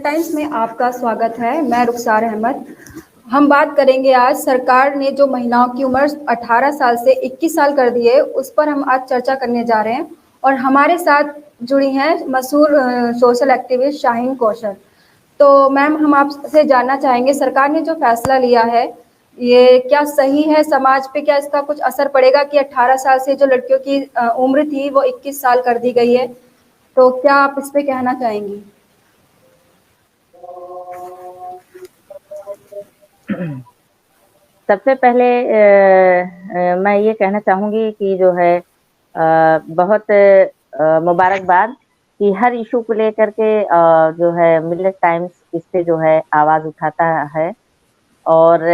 Times में आपका स्वागत है। मैं रुखसार अहमद। हम बात करेंगे आज सरकार ने जो महिलाओं की उम्र 18 साल से 21 साल कर दी है, उस पर हम आज चर्चा करने जा रहे हैं। और हमारे साथ जुड़ी हैं मशहूर सोशल एक्टिविस्ट शाहीन कौशल। तो मैम, हम आपसे जानना चाहेंगे सरकार ने जो फैसला लिया है, ये क्या सही है? समाज पे क्या इसका कुछ असर पड़ेगा कि 18 साल से जो लड़कियों की उम्र थी वो 21 साल कर दी गई है? तो क्या आप इस पे कहना चाहेंगी? सबसे पहले मैं ये कहना चाहूँगी कि जो है बहुत मुबारकबाद कि हर इशू को लेकर के जो है मिलेट टाइम्स इस पे जो है आवाज़ उठाता है और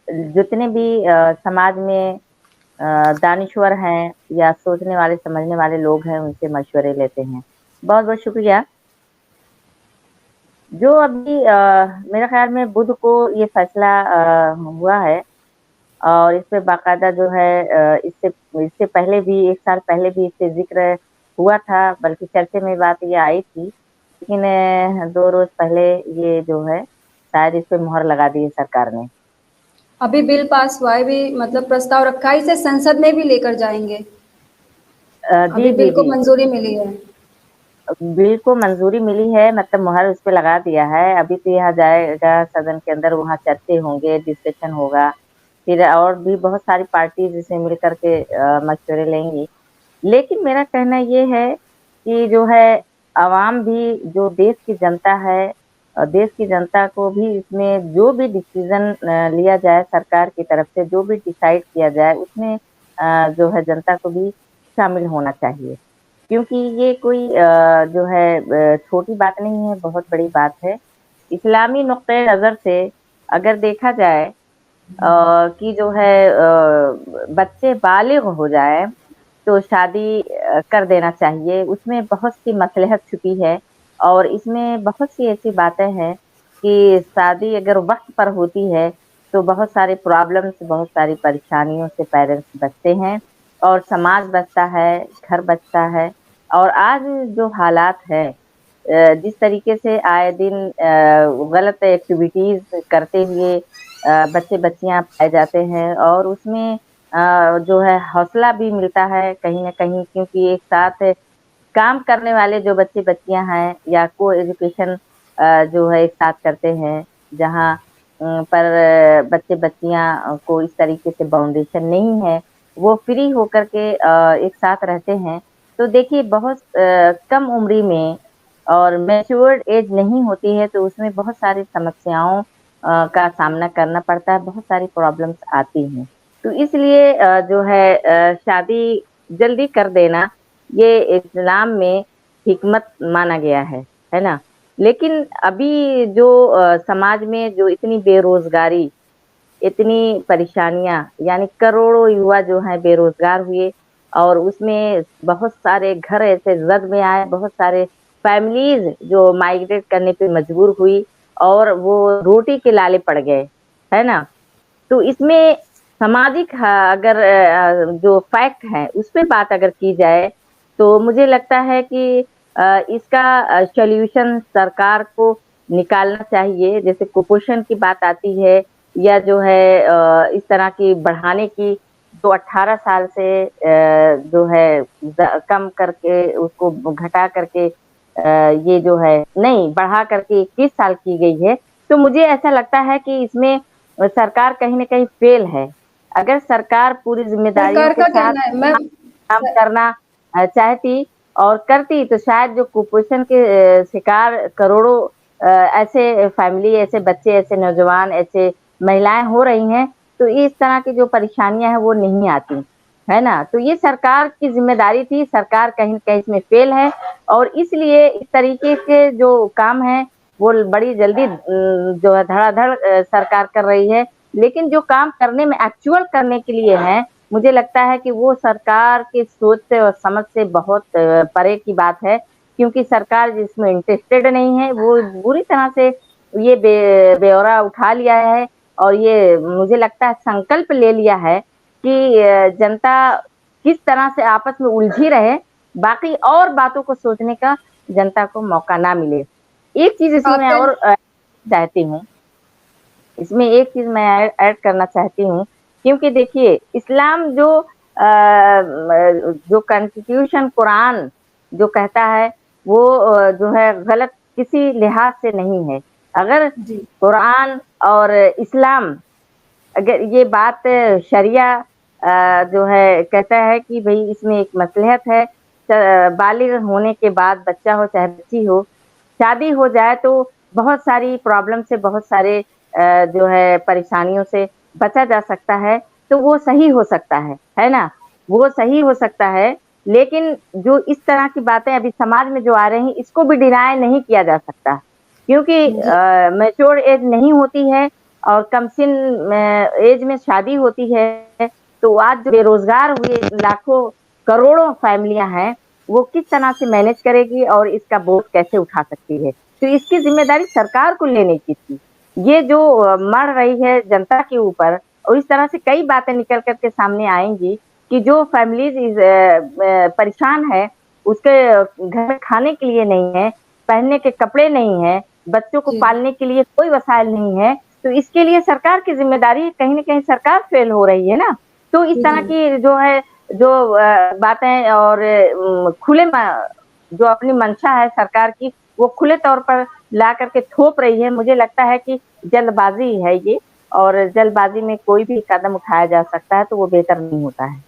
जितने भी समाज में दानिश्वर हैं या सोचने वाले समझने वाले लोग हैं उनसे मशवरे लेते हैं। बहुत बहुत शुक्रिया। जो अभी मेरे ख्याल में बुध को ये फैसला हुआ है और इस पे बाकायदा जो है इससे इससे पहले भी 1 साल पहले भी इससे ज़िक्र हुआ था, बल्कि चर्चे में बात ये आई थी। लेकिन 2 रोज़ पहले ये जो है शायद इस पे मुहर लगा दी है सरकार ने। अभी बिल पास हुआ है, भी मतलब प्रस्ताव रखा है, इसे संसद में भी लेकर जाएंगे। जी, अभी जी, बिल को जी। मंजूरी मिली है। बिल को मंजूरी मिली है, मतलब मुहर उस पे लगा दिया है। अभी तो यह जाएगा सदन के अंदर, वहाँ चर्चे होंगे, डिस्कशन होगा। फिर और भी बहुत सारी पार्टीज़ इसमें मिल कर के मशवरे लेंगी। लेकिन मेरा कहना ये है कि जो है आवाम भी, जो देश की जनता है देश की जनता को भी इसमें जो भी डिसीज़न लिया जाए सरकार की तरफ से, जो भी डिसाइड किया जाए उसमें जो है जनता को भी शामिल होना चाहिए। क्योंकि ये कोई जो है छोटी बात नहीं है, बहुत बड़ी बात है। इस्लामी नुक्ते-ए-नज़र से अगर देखा जाए कि जो है बच्चे बालिग हो जाएँ, तो शादी कर देना चाहिए। उसमें बहुत सी मसलहत छुपी है और इसमें बहुत सी ऐसी बातें हैं कि शादी अगर वक़्त पर होती है, तो बहुत सारे प्रॉब्लम्स, बहुत सारी परेशानियों से पेरेंट्स बचते हैं और समाज बचता है, घर बचता है। और आज जो हालात हैं जिस तरीके से आए दिन गलत एक्टिविटीज़ करते हुए बच्चे-बच्चियाँ पाए जाते हैं और उसमें जो है हौसला भी मिलता है कहीं न कहीं, क्योंकि एक साथ काम करने वाले जो बच्चे-बच्चियाँ हैं या को-एजुकेशन जो है एक साथ करते हैं, जहाँ पर बच्चे-बच्चियाँ को इस तरीके से बाउंडेशन नहीं है, वो फ्री होकर के एक साथ रहते हैं। तो देखिए बहुत कम उम्री में और मैच्योर्ड एज नहीं होती है, तो उसमें बहुत सारी समस्याओं का सामना करना पड़ता है, बहुत सारी प्रॉब्लम्स आती हैं। तो इसलिए जो है शादी जल्दी कर देना, ये इस्लाम में हिकमत माना गया है ना? लेकिन अभी जो समाज में जो इतनी बेरोज़गारी, इतनी परेशानियाँ, यानी करोड़ों युवा जो हैं बेरोज़गार हुए और उसमें बहुत सारे घर ऐसे जद में आए, बहुत सारे फैमिलीज़ जो माइग्रेट करने पे मजबूर हुई और वो रोटी के लाले पड़ गए, है ना? तो इसमें सामाजिक अगर जो फैक्ट है, उस पे बात अगर की जाए, तो मुझे लगता है कि इसका सॉल्यूशन सरकार को निकालना चाहिए। जैसे कुपोषण की बात आती है या जो है इस तरह की बढ़ाने की, जो 18 साल से जो है कम करके उसको घटा करके ये जो है नहीं बढ़ा करके 21 साल की गई है। तो मुझे ऐसा लगता है कि इसमें सरकार कहीं न कहीं फेल है। अगर सरकार पूरी ज़िम्मेदारियों सरकार के का साथ कहना है मैं काम करना चाहती और करती, तो शायद जो कुपोषण के शिकार करोड़ों ऐसे फैमिली, ऐसे बच्चे, ऐसे नौजवान, ऐसे महिलाएँ हो रही हैं, तो इस तरह की जो परेशानियाँ हैं वो नहीं आती, है ना? तो ये सरकार की ज़िम्मेदारी थी, सरकार कहीं न कहीं इसमें फेल है और इसलिए इस तरीके के जो काम हैं, वो बड़ी जल्दी जो है धड़ाधड़ सरकार कर रही है। लेकिन जो काम करने में एक्चुअल करने के लिए हैं, मुझे लगता है कि वो सरकार की सोच से और समझ से बहुत परे की बात है, क्योंकि सरकार जिसमें इंटरेस्टेड नहीं है, वो बुरी तरह से ये ब्यौरा उठा लिया है और ये मुझे लगता है संकल्प ले लिया है कि जनता किस तरह से आपस में उलझी रहे, बाकी और बातों को सोचने का जनता को मौका ना मिले। एक चीज़ इसमें मैं आपका और चाहती हूँ, इसमें एक चीज़ मैं ऐड करना चाहती हूँ, क्योंकि देखिए इस्लाम जो जो कॉन्स्टिट्यूशन कुरान जो कहता है वो जो है गलत किसी लिहाज से नहीं है। अगर जी, कुरान और इस्लाम अगर ये बात शरिया जो है कहता है कि भई इसमें एक मसलहत है, बालिग होने के बाद बच्चा हो चाहे बच्ची हो, शादी हो जाए तो बहुत सारी प्रॉब्लम से, बहुत सारे जो है परेशानियों से बचा जा सकता है, तो वो सही हो सकता है ना? वो सही हो सकता है, लेकिन जो इस तरह की बातें अभी समाज में जो आ रही हैं, इसको भी डिनाय नहीं किया जा सकता, क्योंकि जी, मैच्योर एज नहीं होती है और कमसिन एज में शादी होती है, तो आज जो बेरोज़गार हुए लाखों, करोड़ों फैमिलियाँ हैं, वो किस तरह से मैनेज करेगी और इसका बोझ कैसे उठा सकती है? तो इसकी ज़िम्मेदारी सरकार को लेने की थी। ये जो मढ़ रही है जनता के ऊपर और इस तरह से कई बातें निकल कर के सामने आएँगी कि जो फैमिलीज़ परेशान है, उसके घर में खाने के लिए नहीं है, पहनने के कपड़े नहीं हैं, बच्चों को जी, पालने के लिए कोई वसाइल नहीं है, तो इसके लिए सरकार की ज़िम्मेदारी है, कहीं न कहीं सरकार फ़ेल हो रही है ना। तो इस जी, तरह जी। की जो है, जो बातें और खुले म जो अपनी मंशा है सरकार की, वो खुले तौर पर ला कर के थोप रही है। मुझे लगता है कि जल्दबाज़ी है ये और जल्दबाज़ी में कोई भी कदम उठाया जा सकता है, तो वो बेहतर नहीं होता है।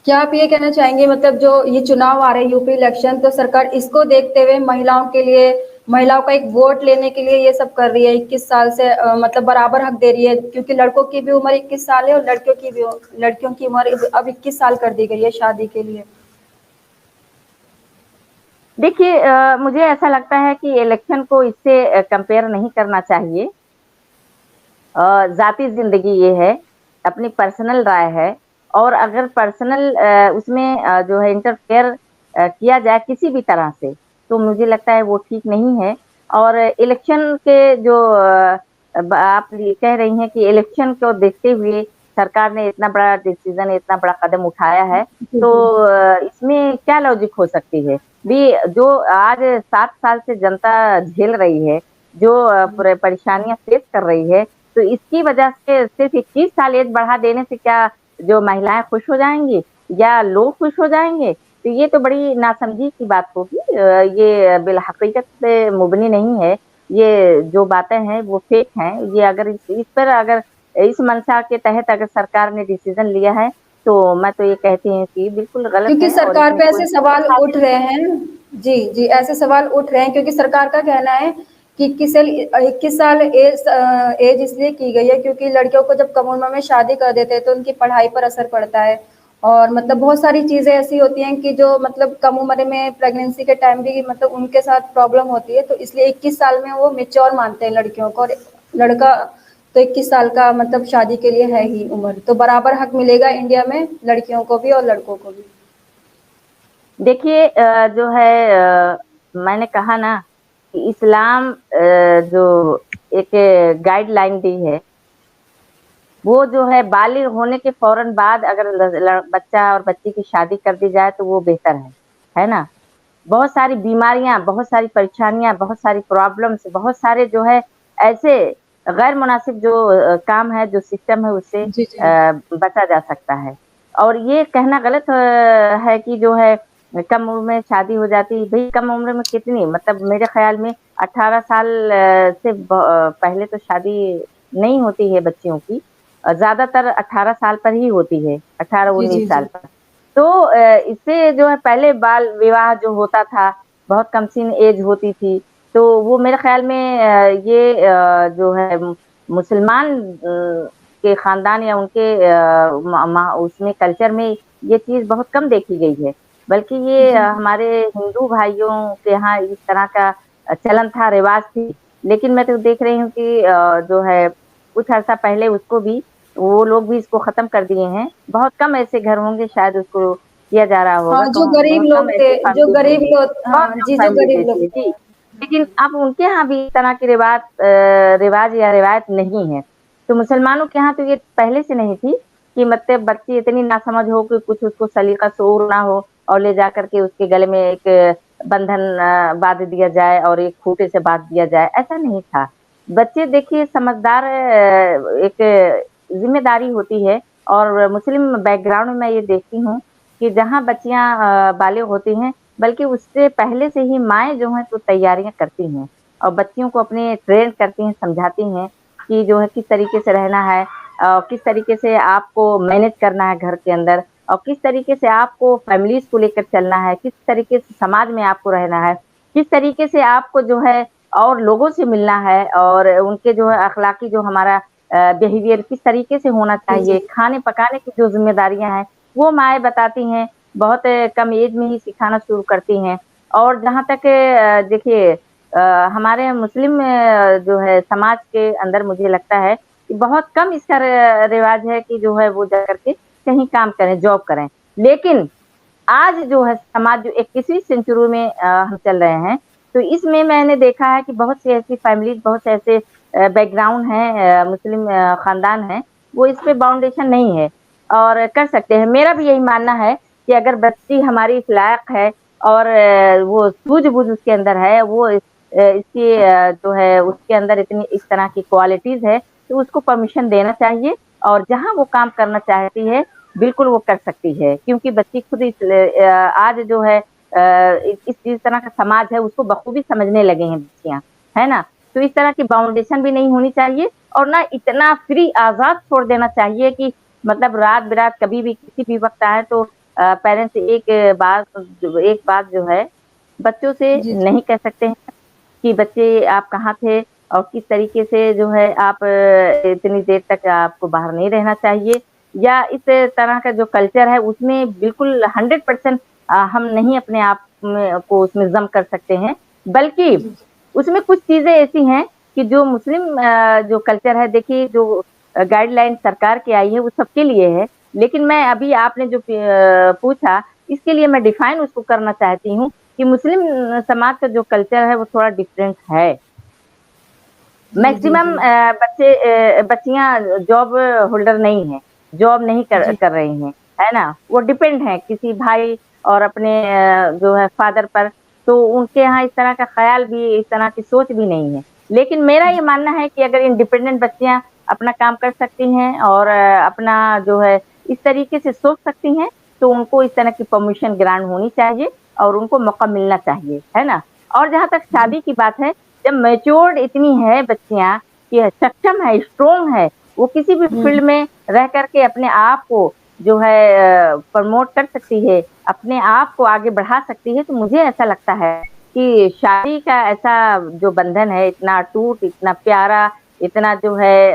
क्या आप ये कहना चाहेंगे मतलब जो ये चुनाव आ रहे हैं यूपी इलेक्शन तो सरकार इसको देखते हुए महिलाओं के लिए महिलाओं का एक वोट लेने के लिए ये सब कर रही है 21 साल से मतलब बराबर हक दे रही है क्योंकि लड़कों की भी उम्र 21 साल है और लड़कियों की उम्र अब 21 साल कर दी गई है शादी के लिए। देखिए मुझे ऐसा लगता है कि इलेक्शन को इससे कंपेयर नहीं करना चाहिए। ज़ाती ज़िंदगी ये है, अपनी पर्सनल राय है और अगर पर्सनल उसमें जो है इंटरफेयर किया जाए किसी भी तरह से, तो मुझे लगता है वो ठीक नहीं है और इलेक्शन के जो आप ये कह रही हैं कि इलेक्शन को देखते हुए सरकार ने इतना बड़ा डिसीज़न, इतना बड़ा कदम उठाया है, जी, तो जी। इसमें क्या लॉजिक हो सकती है? जो आज 7 साल से जनता झेल रही है, जो परेशानियाँ फेस कर रही है, तो इसकी वजह से सिर्फ़ 21 साल एज बढ़ा देने से क्या जो महिलाएँ खुश हो जाएँगी या लोग खुश हो जाएँगे? तो ये तो बड़ी नासमझी की बात होगी। ये बिलहकीकत से मुबनी नहीं है। ये जो बातें हैं वो फ़ेक हैं। ये अगर इस पर अगर इस मंशा के तहत अगर सरकार ने डिसीज़न लिया है, तो मैं तो ये कहती हूँ कि बिल्कुल गलत क्योंकि है और सरकार इसमें पे कोई ऐसे सवाल उठ रहे हैं जी जी ऐसे सवाल उठ रहे हैं क्योंकि सरकार का कहना है कि 21 साल एज इसलिए की गई है क्योंकि लड़कियों को जब कम उम्र में शादी कर देते हैं तो उनकी पढ़ाई पर असर पड़ता है और मतलब बहुत सारी चीज़ें ऐसी होती हैं कि जो मतलब कम उम्र में प्रेगनेंसी के टाइम भी मतलब उनके साथ प्रॉब्लम होती है तो इसलिए 21 साल में वो मेच्योर मानते हैं लड़कियों को और लड़का तो 21 साल का मतलब शादी के लिए है ही उम्र तो बराबर हक मिलेगा इंडिया में लड़कियों को भी और लड़कों को भी। देखिए जो है मैंने कहा ना कि इस्लाम जो एक गाइडलाइन दी है, वो जो है बालिग होने के फ़ौरन बाद अगर ल ल बच्चा और बच्ची की शादी कर दी जाए तो वो बेहतर है ना? बहुत सारी बीमारियाँ, बहुत सारी परेशानियाँ, बहुत सारी प्रॉब्लम्स, बहुत सारे जो है ऐसे गैर मुनासिब जो काम है, जो सिस्टम है उससे जी, जी। बचा जा सकता है। और ये कहना गलत है कि जो है कम उम्र में शादी हो जाती है, भई कम उम्र में कितनी मतलब मेरे ख़्याल में 18 साल से पहले तो शादी नहीं होती है बच्चियों की। ज़्यादातर 18 साल पर ही होती है, जी, 18-19 जी, साल जी। पर। तो इससे जो है पहले बाल विवाह जो होता था, बहुत कमसीन एज होती थी, तो वो मेरे ख़्याल में ये जो है मुसलमान के ख़ानदान या उनके म मा उसमें कल्चर में ये चीज़ बहुत कम देखी गई है। बल्कि ये जी, हमारे हिंदू भाइयों के यहाँ इस तरह का चलन था, रिवाज थी। लेकिन मैं तो देख रही हूँ कि जो है कुछ अर्सा पहले उसको भी वो लोग भी इसको ख़त्म कर दिए हैं। बहुत कम ऐसे घर होंगे शायद उसको किया जा रहा हाँ, होगा, जो कौन गरीब बहुत कम लोग थे ऐसी जो फैमिलीज़ गरीब होंगी, लोग बहुत हाँ, कम जी, जो फैमिलीज़ गरीब ऐसी लोग है, जी। लेकिन अब उनके यहाँ भी इस तरह की रिवाज या रिवायत नहीं है। तो मुसलमानों के यहाँ तो ये पहले से नहीं थी कि मतलब बच्ची इतनी नासमझ हो कि कुछ उसको सलीका-शऊर ना हो और ले जाकर के उसके गले में एक बंधन बांध दिया जाए और एक खूंटे से बांध दिया जाए, ऐसा नहीं था। बच्चे देखिए समझदार एक ज़िम्मेदारी होती है और मुस्लिम बैकग्राउंड में मैं ये देखती हूँ कि जहाँ बच्चियाँ बालिग होती हैं, बल्कि उससे पहले से ही माएँ जो हैं तो तैयारियाँ करती हैं और बच्चियों को अपने ट्रेन करती हैं, समझाती हैं कि जो है किस तरीके से रहना है, किस तरीके से आपको मैनेज करना है घर के अंदर और किस तरीके से आपको फैमिलीज़ को लेकर चलना है, किस तरीके से समाज में आपको रहना है, किस तरीके से आपको जो है और लोगों से मिलना है और उनके जो है अखलाकी जो हमारा बिहेवियर किस तरीके से होना जी, चाहिए, जी। खाने-पकाने की जो ज़िम्मेदारियाँ हैं, वो माएँ बताती हैं, बहुत कम एज में ही सिखाना शुरू करती हैं। और जहाँ तक देखिए हमारे मुस्लिम जो है समाज के अंदर मुझे लगता है कि बहुत कम इसका रिवाज है कि जो है वो जा करके कहीं काम करें, जॉब करें। लेकिन आज जो है समाज जो 21वीं सेंचुरी में हम चल रहे हैं, तो इसमें मैंने देखा है कि बहुत सी ऐसी फैमिलीज़, बहुत से ऐसे बैकग्राउंड हैं मुस्लिम खानदान हैं, वो इस पे बाउंडेशन नहीं है और कर सकते हैं। मेरा भी यही मानना है कि अगर बच्ची हमारी इस लायक है और वो सूझ-बूझ उसके अंदर है, वो इसकी जो है उसके अंदर इतनी इस तरह की क्वालिटीज़ है, तो उसको परमिशन देना चाहिए और जहाँ वो काम करना चाहती है, बिल्कुल वो कर सकती है क्योंकि बच्ची खुद आज जो है इस जिस तरह का समाज है उसको बखूबी समझने लगे हैं बच्चियाँ, है ना? तो इस तरह की बाउंडेशन भी नहीं होनी चाहिए और ना इतना फ्री आज़ाद छोड़ देना चाहिए कि मतलब रात-बिरात कभी भी किसी भी वक़्त आए तो पेरेंट्स एक बात जो है बच्चों से जी, जी। नहीं कह सकते हैं कि बच्चे आप कहाँ थे और किस तरीके से जो है आप इतनी देर तक आपको बाहर नहीं रहना चाहिए या इस तरह का जो कल्चर है उसमें बिल्कुल 100% हम नहीं अपने आप में को उसमें ज़म कर सकते हैं। बल्कि जी, जी। उसमें कुछ चीज़ें ऐसी हैं कि जो मुस्लिम जो कल्चर है देखिए जो गाइडलाइन सरकार की आई है वो सबके लिए है। लेकिन मैं अभी आपने जो पूछा इसके लिए मैं डिफाइन उसको करना चाहती हूँ कि मुस्लिम समाज का जो कल्चर है वो थोड़ा डिफरेंट है। जी, जी, मैक्सिमम जी। बच्चियाँ जॉब होल्डर नहीं हैं, जॉब नहीं कर जी। कर रही हैं, है ना? वो डिपेंड हैं किसी भाई और अपने जो है फादर पर, तो उनके यहाँ इस तरह का ख़्याल भी, इस तरह की सोच भी नहीं है। लेकिन मेरा ये मानना है कि अगर इंडिपेंडेंट बच्चियाँ अपना काम कर सकती हैं और अपना जो है इस तरीके से सोच सकती हैं, तो उनको इस तरह की परमिशन ग्रांट होनी चाहिए और उनको मौका मिलना चाहिए, है ना? और जहाँ तक जी। शादी की बात है जब मैच्योर्ड इतनी है बच्चियाँ कि सक्षम है, स्ट्रॉन्ग है, वो किसी भी हुँ। फील्ड में रह कर के अपने आप को जो है प्रमोट कर सकती है, अपने आप को आगे बढ़ा सकती है, तो मुझे ऐसा लगता है कि शादी का ऐसा जो बंधन है इतना अटूट, इतना प्यारा, इतना जो है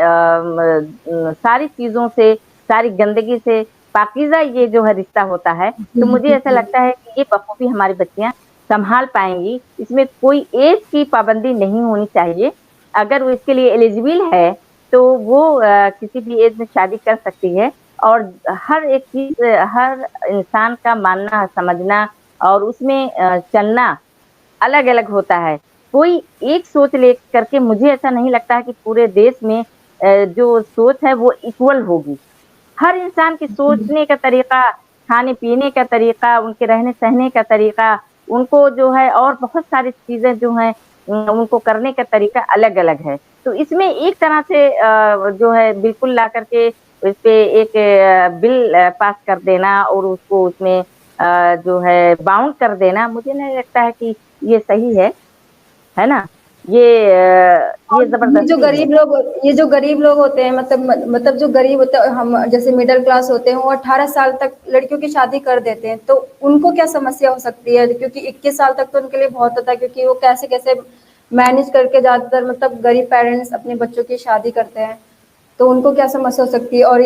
सारी चीज़ों से, सारी गंदगी से पाकीज़ा ये जो है रिश्ता होता है, तो जी, मुझे जी, ऐसा जी। लगता है कि ये बखूबी हमारी बच्चियाँ सँभाल पाएँगी, इसमें कोई ऐज की पाबंदी नहीं होनी चाहिए। अगर वो इसके लिए एलिजिबल है, तो वो किसी भी ऐज में शादी कर सकती है और हर एक चीज़ हर इंसान का मानना, समझना और उसमें चलना अलग-अलग होता है। कोई एक सोच लेकर के मुझे ऐसा नहीं लगता है कि पूरे देश में जो सोच है वो इक्वल होगी। हर इंसान की जी। सोचने का तरीका, खाने-पीने का तरीका, उनके रहने-सहने का तरीका, उनको जो है और बहुत सारी चीज़ें जो हैं उनको करने का तरीका अलग-अलग है। तो इसमें एक तरह से जो है बिल्कुल ला कर के इस पे एक बिल पास कर देना और उसको उसमें जो है बाउंड कर देना, मुझे नहीं लगता है कि ये सही है ना? और ये ज़बरदस्ती है। ये जो गरीब लोग होते हैं मतलब जो गरीब होते हैं हम जैसे मिडिल क्लास होते हैं वो 18 साल तक लड़कियों की शादी कर देते हैं तो उनको क्या समस्या हो सकती है क्योंकि 21 साल तक तो उनके लिए बहुत होता है क्योंकि वो कैसे कैसे मैनेज करके ज़्यादातर मतलब गरीब पेरेंट्स अपने बच्चों की शादी करते हैं तो उनको क्या समस्या हो सकती है और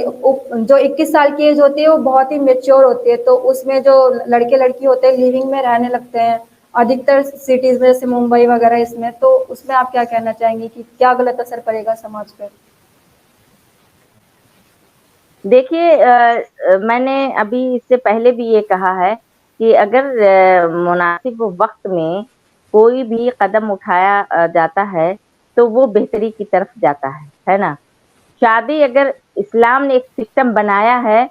जो 21 साल की एज होती है वो बहुत ही मेच्योर होती है तो उसमें जो लड़के लड़की होते हैं लिविंग में रहने लगते हैं अधिकतर सिटीज में जैसे मुंबई वगैरह इसमें तो उसमें आप क्या कहना चाहेंगी कि क्या गलत असर पड़ेगा समाज पे? देखिए मैंने अभी इससे पहले भी ये कहा है कि अगर मुनासिब वक़्त में कोई भी कदम उठाया जाता है, तो वो बेहतरी की तरफ जाता है ना? शादी अगर इस्लाम ने एक सिस्टम बनाया है,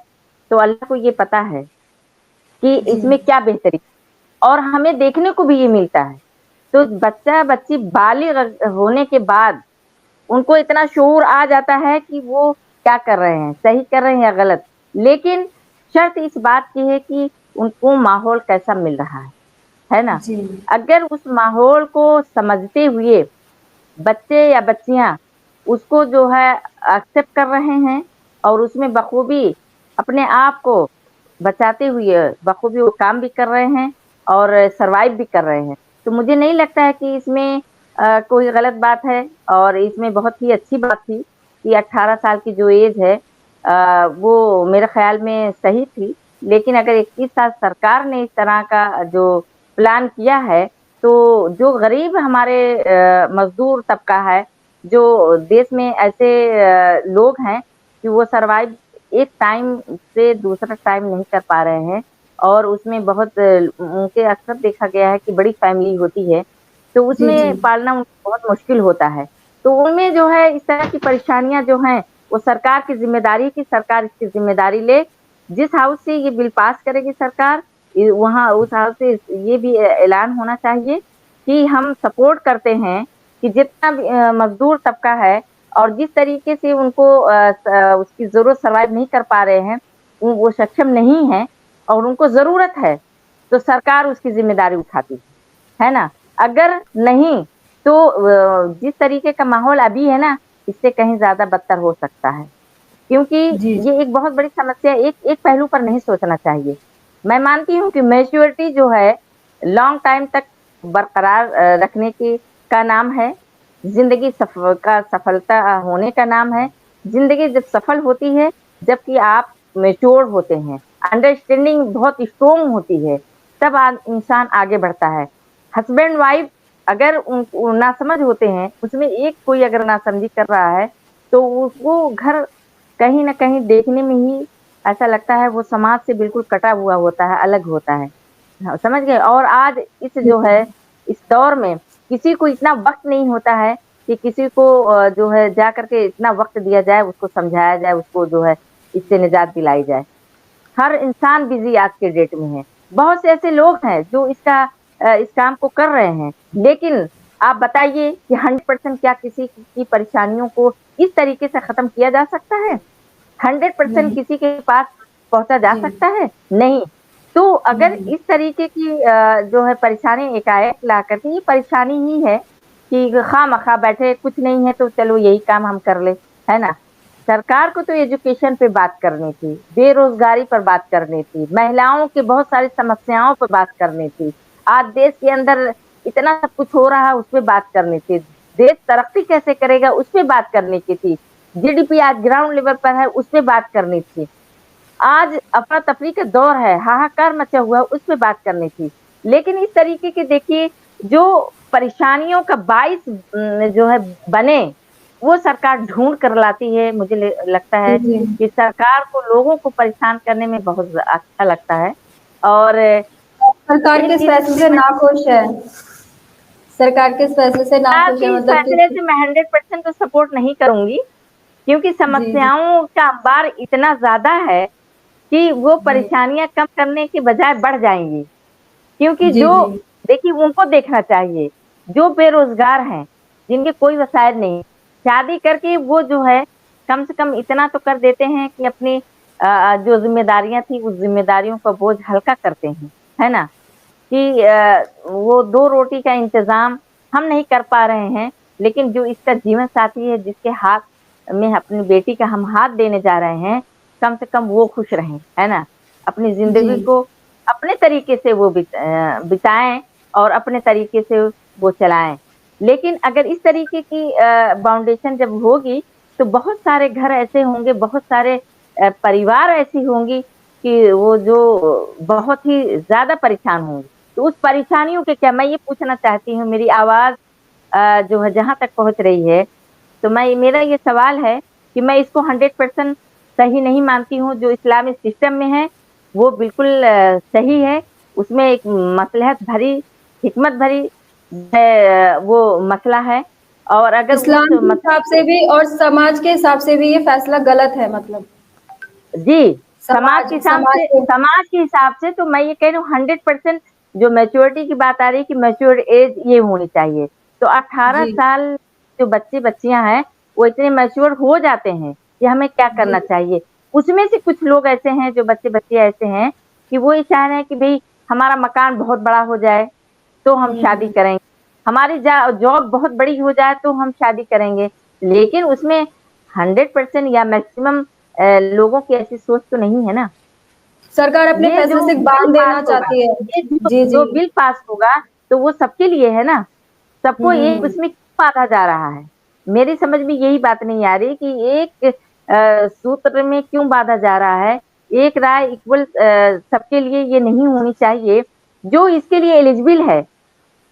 तो अल्लाह को ये पता है कि जी। इसमें क्या बेहतरी और हमें देखने को भी ये मिलता है। तो बच्चा बच्ची बालिग होने के बाद उनको इतना शऊर आ जाता है कि वो क्या कर रहे हैं, सही कर रहे हैं या गलत। लेकिन शर्त इस बात की है कि उनको माहौल कैसा मिल रहा है ना? जी अगर उस माहौल को समझते हुए बच्चे या बच्चियां उसको जो है एक्सेप्ट कर रहे हैं और उसमें बखूबी अपने आप को बचाते हुए बखूबी वो काम भी कर रहे हैं और सरवाइव भी कर रहे हैं, तो मुझे नहीं लगता है कि इसमें कोई गलत बात है। और इसमें बहुत ही अच्छी बात थी कि 18 साल की जो एज है वो मेरे ख्याल में सही थी। लेकिन अगर 21 साल सरकार ने इस तरह का जो प्लान किया है, तो जो गरीब हमारे मजदूर तबका है, जो देश में ऐसे लोग हैं कि वो सरवाइव एक टाइम से दूसरा टाइम नहीं कर पा रहे हैं और उसमें बहुत उनके अक्सर देखा गया है कि बड़ी फैमिली होती है, तो जी जी उसमें पालना उनको बहुत मुश्किल होता है। तो उनमें जो है इस तरह की परेशानियां जो हैं वो सरकार की जिम्मेदारी है कि सरकार इसकी जिम्मेदारी ले। जिस हाउस से ये बिल पास करेगी सरकार, वहाँ उस हाउस से ये भी ऐलान होना चाहिए कि हम सपोर्ट करते हैं कि जितना भी मजदूर तबका है और जिस तरीके से उनको उसकी जरूरत सर्वाइव नहीं कर पा रहे हैं, वो सक्षम नहीं है और उनको जरूरत है, तो सरकार उसकी जिम्मेदारी उठाती है ना? अगर नहीं तो जिस तरीके का माहौल अभी है ना, इससे कहीं ज्यादा बदतर हो सकता है। क्योंकि जी ये एक बहुत बड़ी समस्या है, एक एक पहलू पर नहीं सोचना चाहिए। मैं मानती हूँ कि मैच्योरिटी जो है लॉन्ग टाइम तक बरकरार रखने की का नाम है। जिंदगी सफलता होने का नाम है। जिंदगी जब सफल होती है, जबकि आप मैच्योर होते हैं, अंडरस्टैंडिंग बहुत स्ट्रोंग होती है, तब इंसान आगे बढ़ता है। हस्बैंड वाइफ अगर नासमझ होते हैं, उसमें एक कोई अगर नासमझी कर रहा है, तो वो घर कहीं न कहीं देखने में ही ऐसा लगता है वो समाज से बिल्कुल कटा हुआ होता है, अलग होता है। हाँ, समझ गए? और आज इस जी जो है, इस दौर में किसी को इतना वक़्त नहीं होता है कि किसी को जो है जा कर के इतना वक़्त दिया जाए, उसको समझाया जाए, उसको जो है इससे निजात दिलाई जाए। हर इंसान बिज़ी आज के डेट में है। बहुत से ऐसे लोग हैं जो इस काम को कर रहे हैं। लेकिन आप बताइए कि 100% क्या किसी की परेशानियों को इस तरीके से खत्म किया जा सकता है? 100% नहीं किसी के पास पहुँचा जा जी सकता है? नहीं। तो अगर नहीं इस तरीके की जो है परेशानी एकाएक ला कर के, ये परेशानी ही है कि खामखा बैठे कुछ नहीं है तो चलो यही काम हम कर लें, है ना? सरकार को तो एजुकेशन पे बात करनी थी, बेरोज़गारी पर बात करनी थी, महिलाओं की बहुत सारी समस्याओं पर बात करनी थी। आज देश के अंदर इतना सब कुछ हो रहा है, उस पे बात करनी थी। देश तरक्की कैसे करेगा, उस पे बात करने की थी। जीडीपी आज ग्राउंड लेवल पर है, उस पे बात करनी थी। आज अफरा-तफरी का दौर है, हाहाकार मचा हुआ है, उस पे बात करनी थी। लेकिन इस तरीके के देखिए जो परेशानियों का बाइस जो है बने, वो सरकार ढूँढ कर लाती है। मुझे लगता जी है जी कि सरकार को लोगों को परेशान करने में बहुत अच्छा लगता है। और सरकार के एक इस चीज़ फैसले मुझे से नाखुश है। सरकार के इस फैसले से सरकार नाखुश के है, इस मतलब फैसले कि से मैं 100% तो सपोर्ट नहीं करूँगी, क्योंकि जी जी समस्याओं का अंबार इतना ज़्यादा है कि वो जी परेशानियाँ कम करने की बजाय बढ़ जाएँगी। क्योंकि जी जो जी देखिए उनको देखना चाहिए, जो बेरोज़गार हैं, जिनके कोई वसाइल नहीं, शादी करके वो जो है कम से कम इतना तो कर देते हैं कि अपनी जो ज़िम्मेदारियाँ थी, उस ज़िम्मेदारियों का बोझ हल्का करते हैं, है ना? कि वो 2 रोटी का इंतज़ाम हम नहीं कर पा रहे हैं, लेकिन जो इसका जीवन साथी है, जिसके हाथ में अपनी बेटी का हम हाथ देने जा रहे हैं, कम से कम वो खुश रहें, है ना? अपनी जी ज़िंदगी को अपने तरीके से वो बिताएँ और अपने तरीके से वो चलाएँ। लेकिन अगर इस तरीके की बाउंडेशन जब होगी, तो बहुत सारे घर ऐसे होंगे, बहुत सारे परिवार ऐसी होंगी कि वो जो बहुत ही ज़्यादा परेशान होंगे। तो उस परेशानियों के क्या मैं ये पूछना चाहती हूँ, मेरी आवाज़ जो है जहाँ तक पहुँच रही है, तो मैं मेरा ये सवाल है कि मैं इसको 100% सही नहीं मानती हूँ, जो इस्लामिक सिस्टम में है, वो बिल्कुल सही है। उसमें एक मसलहत भरी, हिकमत भरी वो मसला है और अगर उस इस्लाम के मसले हिसाब से भी और समाज के हिसाब से भी ये फैसला गलत है, मतलब जी, समाज समाज के समाज के हिसाब से तो मैं ये कह रही हूँ 100% जो मैच्योरिटी की बात आ रही है कि मैच्योर एज ये होनी चाहिए, तो 18 जी, साल जो बच्चे-बच्चियाँ हैं, वो इतने मैच्योर हो जाते हैं कि हमें क्या जी। करना चाहिए। उसमें से कुछ लोग ऐसे हैं, जो बच्चे-बच्चियाँ ऐसे हैं कि वो ये चाह रहे हैं कि भई हमारा मकान बहुत बड़ा हो जाए, तो हम हुँ, शादी हुँ। करेंगे। हमारी जॉब बहुत बड़ी हो जाए तो हम शादी करेंगे। लेकिन उसमें 100% या मैक्सिमम लोगों की ऐसी सोच तो नहीं है ना। सरकार अपने ये फैसले जो से बिल बाँध पास देना होगा, चाहती है। ये जो जी, जी। जो बिल पास होगा, तो वो सबके लिए है ना। हुँ, सबको हुँ, एक हुँ। उसमें क्यों बाँधा जा रहा है? मेरी समझ में यही बात नहीं आ रही कि एक सूत्र में क्यों बाँधा जा रहा है? एक राय इक्वल सबके लिए ये नहीं होनी चाहिए। जो इसके लिए एलिजिबल है,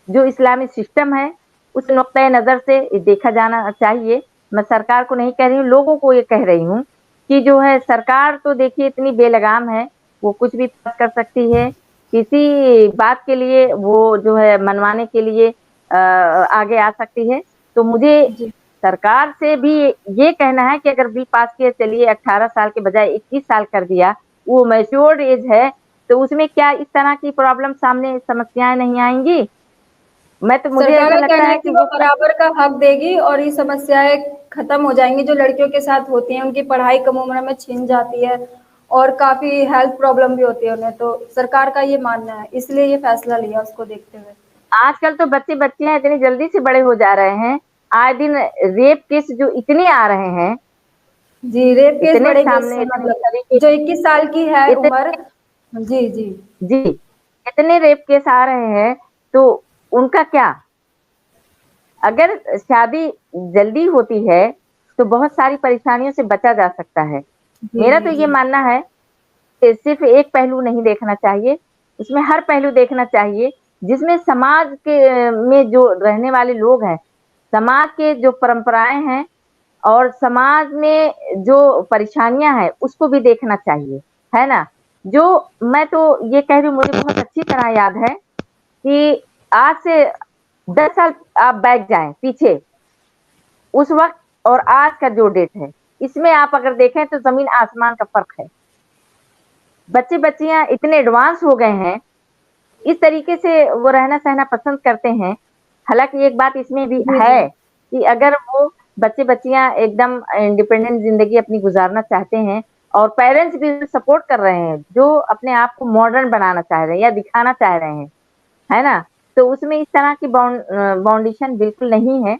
जो इस्लामिक सिस्टम है, उस नुक्ता नज़र से देखा जाना चाहिए। मैं सरकार को नहीं कह रही हूँ, लोगों को ये कह रही हूँ कि जो है सरकार तो देखिए इतनी बेलगाम है, वो कुछ भी पास कर सकती है। किसी बात के लिए वो जो है मनवाने के लिए आगे आ सकती है। तो मुझे जी। सरकार से भी ये कहना है कि अगर बिल पास किया चलिए 18 साल के बजाय 21 साल कर दिया, वो मैच्योर्ड एज है, तो उसमें क्या इस तरह की प्रॉब्लम सामने समस्याएँ नहीं आएँगी? मैं तो मुझे सरकार ऐसा का लगता कहना है है कि कि वो वो बराबर का हक देगी और ये समस्याएँ खत्म हो जाएँगी जो लड़कियों के साथ होती हैं, उनकी पढ़ाई कम उम्र में छिन जाती है और काफ़ी हेल्थ प्रॉब्लम भी होती है उन्हें, तो सरकार का ये मानना है, इसलिए ये फैसला लिया उसको देखते हुए। आजकल तो बच्चे-बच्चियाँ इतनी जल्दी से बड़े हो जा रहे हैं, आए दिन रेप केस जो इतने आ रहे हैं, जी, रेप केस इतने बढ़ेंगे सामने इससे इतने मतलब तरीके जो 21 साल की है उम्र। इतने जी, जी। जी, इतने रेप केस आ रहे हैं, तो उनका क्या? अगर शादी जल्दी होती है, तो बहुत सारी परेशानियों से बचा जा सकता है। जी, मेरा जी, तो ये जी। मानना है कि सिर्फ़ एक पहलू नहीं देखना चाहिए, उसमें हर पहलू देखना चाहिए, जिसमें समाज के में जो रहने वाले लोग हैं, समाज के जो परंपराएँ हैं और समाज में जो परेशानियाँ हैं, उसको भी देखना चाहिए, है ना? जो मैं तो ये कह रही हूँ मुझे बहुत अच्छी तरह याद है कि आज से 10 साल आप बैक जाएँ पीछे, उस वक़्त और आज का जो डेट है, इसमें आप अगर देखें तो ज़मीन-आसमान का फ़र्क है। बच्चे-बच्चियाँ इतने एडवांस हो गए हैं, इस तरीके से वो रहना-सहना पसंद करते हैं। हालाँकि एक बात इसमें भी जी, जी। है कि अगर वो बच्चे-बच्चियाँ एकदम इंडिपेंडेंट ज़िंदगी अपनी गुज़ारना चाहते हैं और पेरेंट्स भी सपोर्ट कर रहे हैं, जो अपने आप को मॉडर्न बनाना चाह रहे हैं या दिखाना चाह रहे हैं, है ना? तो उसमें इस तरह की बाउंडेशन बिल्कुल नहीं है।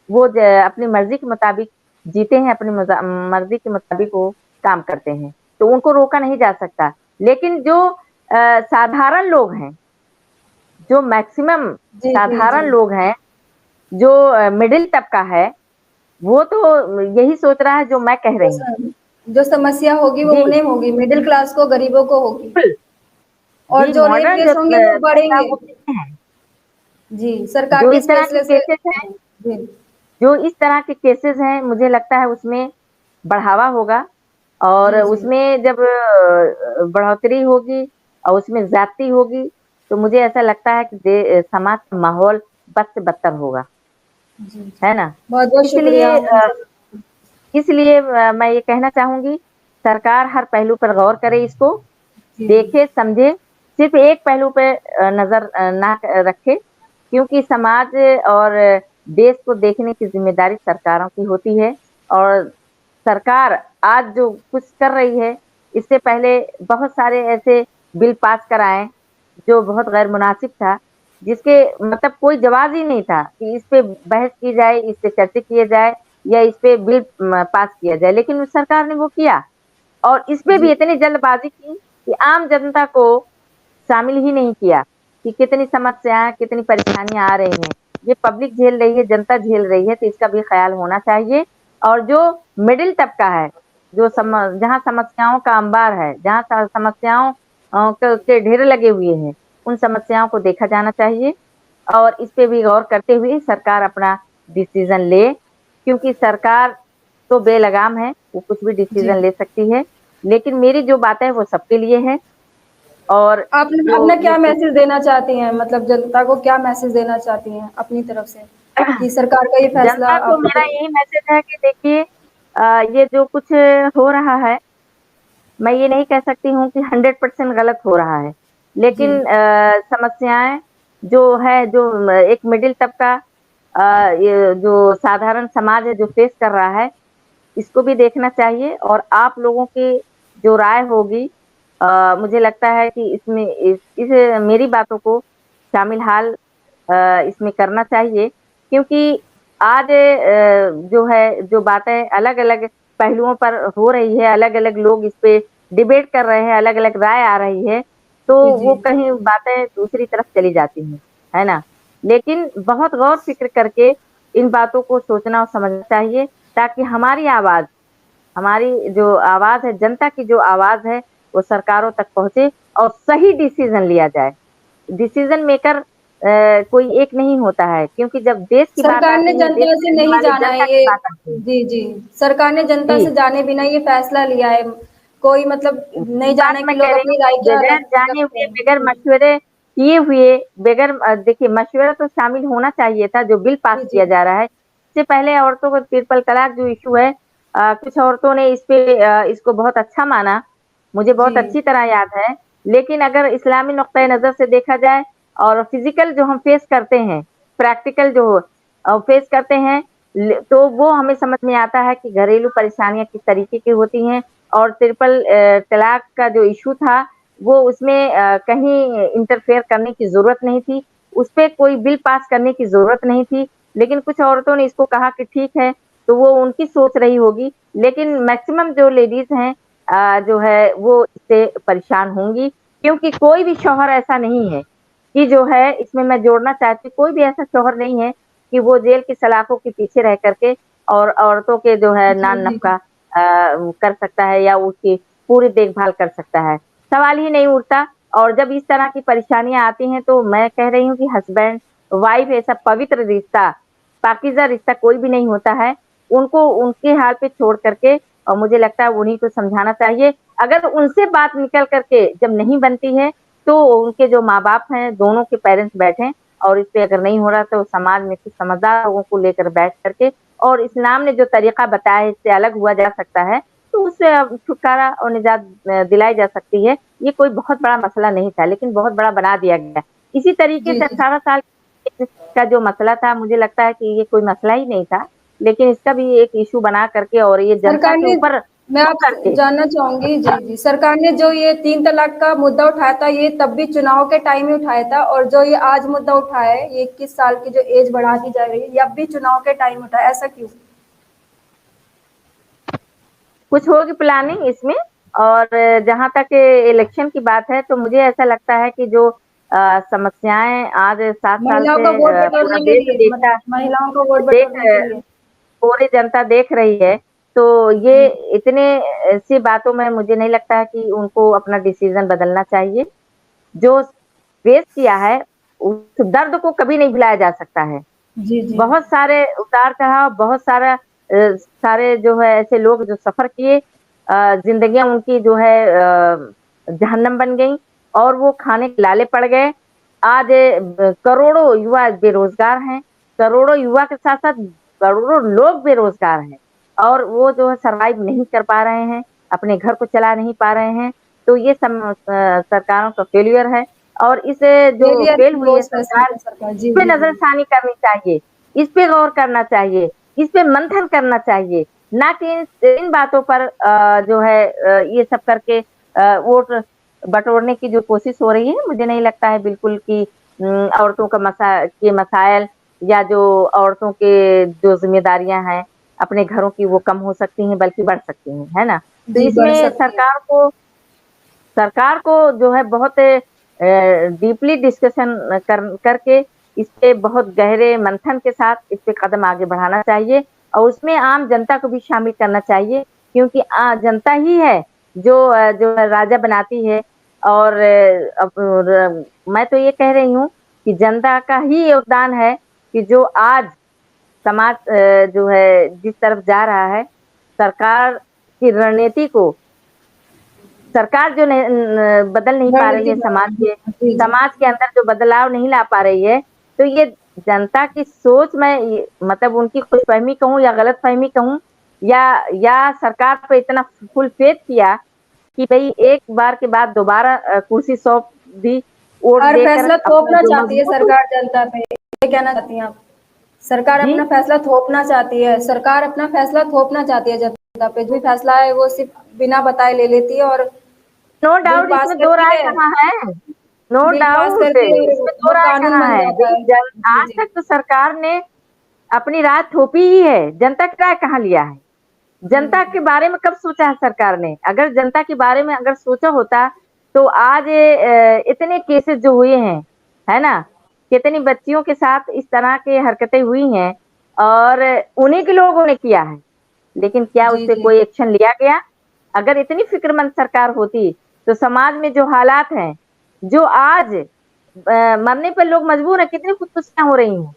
वो अपनी मर्ज़ी के मुताबिक जीते हैं, अपनी मर्ज़ी के मुताबिक वो काम करते हैं, तो उनको रोका नहीं जा सकता। लेकिन जो साधारण लोग हैं, जो मैक्सिमम जी, जी, साधारण जी। लोग हैं, जो मिडल तबका है, वो तो यही सोच रहा है जो मैं कह जो रही हूँ। स जो समस्या होगी वो जी, उन्हें होगी, मिडिल क्लास को, गरीबों को होगी बिल्कुल। और जी, जो रेप मॉडर्न जो केस होंगे वो तबका बढ़ेंगे। वो कितने हैं, जी, सरकार जो के इस इस तरह के फैसले से। केसेज़ हैं जी, जो इस तरह के केसेज़ हैं, मुझे लगता है उसमें बढ़ावा होगा और जी, जी। उसमें जब बढ़ोतरी होगी और उसमें ज़्यादती होगी, तो मुझे ऐसा लगता है कि समाज का माहौल बद से बदतर होगा, जी, जी। है ना? बहुत-बहुत शुक्रिया इसलिए हमसे। मैं ये कहना चाहूँगी, सरकार हर पहलू पर गौर करे इसको, जी, जी। देखे, समझे, सिर्फ़ एक पहलू पे नज़र ना रखे, क्योंकि समाज और देश को देखने की ज़िम्मेदारी सरकारों की होती है और सरकार आज जो कुछ कर रही है, इससे पहले बहुत सारे ऐसे बिल पास कराएँ, जो बहुत गैर मुनासिब था, जिसके मतलब कोई जवाब ही नहीं था कि इस पे बहस की जाए, इस पे चर्चा किया जाए या इस पे बिल पास किया जाए, लेकिन उस सरकार ने वो किया और इस पे भी जी, इतनी जल्दबाज़ी की कि आम जनता को शामिल ही नहीं किया कि कितनी समस्याएँ, कितनी परेशानियाँ आ रही हैं। ये पब्लिक झेल रही है, जनता झेल रही है, तो इसका भी ख़्याल होना चाहिए और जो मिडल तबका है, जो जहाँ समस्याओं का अंबार है, जहाँ समस्याओं के ढेर लगे हुए हैं, उन समस्याओं को देखा जाना चाहिए और इस पे भी गौर करते हुए सरकार अपना डिसीज़न ले, क्योंकि सरकार तो बेलगाम है, वो कुछ भी जी। डिसीज़न ले सकती है। लेकिन मेरी जो बात है वो सबके लिए है और आप जो अपना ये क्या मैसेज देना चाहती हैं? मतलब जनता को क्या मैसेज देना चाहती हैं अपनी तरफ से? कि सरकार का ये फैसला जनता को आपको मेरा कैसे। यही मैसेज है कि देखिए ये जो कुछ हो रहा है, मैं ये नहीं कह सकती हूँ कि 100% गलत हो रहा है। लेकिन जी, समस्याएं जो है, जो एक मिडिल तबका, ये जो साधारण समाज है जो फेस कर रहा है, इसको भी देखना चाहिए। और आप लोगों की जो राय होगी, मुझे लगता है कि इसमें इस मेरी बातों को शामिल हाल इसमें करना चाहिए, क्योंकि आज जो है, जो बातें अलग-अलग पहलुओं पर हो रही है, अलग-अलग लोग इस पे डिबेट कर रहे हैं, अलग-अलग राय आ रही है, तो जी, वो जी। कहीं बातें दूसरी तरफ चली जाती हैं, है ना? लेकिन बहुत गौर फ़िक्र करके इन बातों को सोचना और समझना चाहिए, ताकि हमारी जो आवाज़ है, जनता की जो आवाज़ है, वो सरकारों तक पहुँचे और सही डिसीज़न लिया जाए। डिसीज़न मेकर कोई एक नहीं होता है, क्योंकि जब देश की बात सरकार ने आती है, देश जनता में से रहने नहीं वाले जाना है जनता की ये। बात आती है। जी, जी। सरकार ने जनता जी, से जाने बिना ये फैसला लिया है। कोई मतलब वही नहीं बात जाना है मैं कि कह लोग रही हूँ अपनी राय कि क्या बगैर जाने रखते हुए, हैं। बगैर जी, मशवरे किए हुए, बगैर देखिए, मशवरा तो शामिल होना चाहिए था, जो बिल पास जी, किया जी। जा रहा है। इससे पहले औरतों को ट्रिपल तलाक जो इश्यू है, कुछ औरतों ने इस पे इसको बहुत अच्छा माना, मुझे जी, बहुत अच्छी तरह याद है। लेकिन अगर इस्लामी नुक्ता नज़र से देखा जाए और फिज़िकल जो हम फेस करते हैं, प्रैक्टिकल जो फेस करते हैं, तो वो हमें समझ में आता है कि घरेलू परेशानियाँ किस तरीके की होती हैं। और ट्रिपल तलाक का जो इश्यू था, वो उसमें कहीं इंटरफेयर करने की ज़रूरत नहीं थी, उसपे कोई बिल पास करने की ज़रूरत नहीं थी। लेकिन कुछ औरतों ने इसको कहा कि ठीक है, तो वो उनकी सोच रही होगी, लेकिन मैक्सिमम जो लेडीज़ हैं, जो है वो इससे परेशान होंगी, क्योंकि कोई भी शौहर ऐसा नहीं है कि जो है, इसमें मैं जोड़ना चाहती हूँ, कोई भी ऐसा शौहर नहीं है कि वो जेल की सलाखों के पीछे रह करके और औरतों के जो है जी, नान जी, नफ़का कर सकता है या उसकी पूरी देखभाल कर सकता है। सवाल ही नहीं उठता। और जब इस तरह की परेशानियाँ आती हैं, तो मैं कह रही हूँ कि हस्बैंड, वाइफ ऐसा पवित्र रिश्ता, पाकीज़ा रिश्ता कोई भी नहीं होता है। उनको उनके हाल पे छोड़ करके, और मुझे लगता है उन्हीं को समझाना चाहिए। अगर उनसे बात निकल करके जब नहीं बनती है, तो उनके जो माँ-बाप हैं, दोनों के पेरेंट्स बैठें, और इस पे अगर नहीं हो रहा, तो समाज में कुछ समझदार लोगों को लेकर बैठ करके, और इस्लाम ने जो तरीका बताया है, इससे अलग हुआ जा सकता है, तो उससे छुटकारा और निजात दिलाई जा सकती है। ये कोई बहुत बड़ा मसला नहीं था, लेकिन बहुत बड़ा बना दिया गया। इसी तरीके जी, से जी। 18 साल का जो मसला था, मुझे लगता है कि ये कोई मसला ही नहीं था, लेकिन इसका भी एक इश्यू बना करके और ये जनता सरकार के ने ऊपर मैं हो आपसे करके। जानना चाहूँगी जी, जी। सरकार ने जो ये 3 तलाक का मुद्दा उठाया था, ये तब भी चुनाव के टाइम ही उठाया था, और जो ये आज मुद्दा उठाया है, ये 21 साल की जो एज बढ़ा दी जा रही है, ये अब भी चुनाव के टाइम उठाया, ऐसा क्यों? कुछ होगी प्लानिंग इसमें। और जहाँ तक इलेक्शन की बात है, तो मुझे ऐसा लगता है कि जो समस्याएँ आज 7 साल महिलाओं से का वोट पूरा बटोरने के देश लिए, देखता मतलब महिलाओं को वोट देख बटोरने के लिए। पूरी जनता देख रही है, तो ये जी, इतने ऐसी बातों में मुझे नहीं लगता है कि उनको अपना डिसीज़न बदलना चाहिए। जो फेस किया है, उस दर्द को कभी नहीं भुलाया जा सकता है। जी, जी। बहुत सारे उतार-चढ़ाव, बहुत सारे जो है ऐसे लोग जो सफ़र किए, ज़िंदगियाँ उनकी जो है जहन्नम बन गईं, और वो खाने के लाले पड़ गए। आज करोड़ों युवा बेरोज़गार हैं, करोड़ों युवा के साथ-साथ करोड़ों लोग बेरोज़गार हैं, और वो जो है सर्वाइव नहीं कर पा रहे हैं, अपने घर को चला नहीं पा रहे हैं। तो ये सरकारों का फेल्योर है, और इस जो फेलियर फेल की हुई है दोष है सरकार, सेंट्रल सरकार। इस जी, पे जी, जी। नज़रसानी करनी चाहिए, इस पे गौर करना चाहिए, इस पे मंथन करना चाहिए, ना कि इन बातों पर जो है ये सब करके वोट बटोरने की जो कोशिश हो रही है, मुझे नहीं लगता है बिल्कुल कि औरतों का मसाइल या जो औरतों के जो ज़िम्मेदारियाँ हैं, अपने घरों की वो कम हो सकती हैं, बल्कि बढ़ सकती हैं, है ना? तो जी, बढ़ इसमें सकती है। सरकार को जो है बहुत डीपली डिस्कशन करके इस पे बहुत गहरे मंथन के साथ इस पे कदम आगे बढ़ाना चाहिए, और उसमें आम जनता को भी शामिल करना चाहिए, क्योंकि जनता ही है जो है राजा बनाती है। और मैं तो ये कह रही हूँ कि जनता का ही योगदान है कि जो आज समाज जो है जिस तरफ जा रहा है, सरकार की रणनीति को सरकार जो बदल नहीं पा रही रणनीति है, बना जी, जी, जी। समाज के अंदर जो बदलाव नहीं ला पा रही है, तो ये जनता की सोच में मतलब उनकी खुशफ़हमी कहूँ या गलतफ़हमी कहूँ, या सरकार पे इतना फुल फेथ किया कि भई एक बार के बाद दोबारा कुर्सी सौंप दी, वोट हर देकर फैसला अपना थोपना जो चाहती है मजबूत। सरकार जनता पे, ये कहना चाहती हैं आप? सरकार जी, अपना फैसला थोपना चाहती है, सरकार अपना फैसला थोपना चाहती है जनता पे। जो भी फैसला है वो सिर्फ बिना बताए ले लेती है और नो बिल डाउट, पास इसमें दो करती राय है, कहाँ है, नो बिल पास डाउट करती है और इसमें दो वो राय कानून कहाँ बन है जाता भाई। है। जी, आज जी। तक तो सरकार ने अपनी राय थोपी ही है, जनता की राय कहाँ लिया है? जनता के बारे में कब सोचा है सरकार ने? अगर जनता के बारे में अगर सोचा होता तो आज इतने केसेस जो हुए हैं, है ना, कितनी बच्चियों के साथ इस तरह की हरकतें हुई हैं और उन्हीं के लोगों ने किया है, लेकिन क्या उस जी, पे जी। कोई एक्शन लिया गया? अगर इतनी फिक्रमंद सरकार होती तो समाज में जो हालात हैं, जो आज मरने पर लोग मजबूर हैं, कितनी खुदकुशियां हो रही हैं,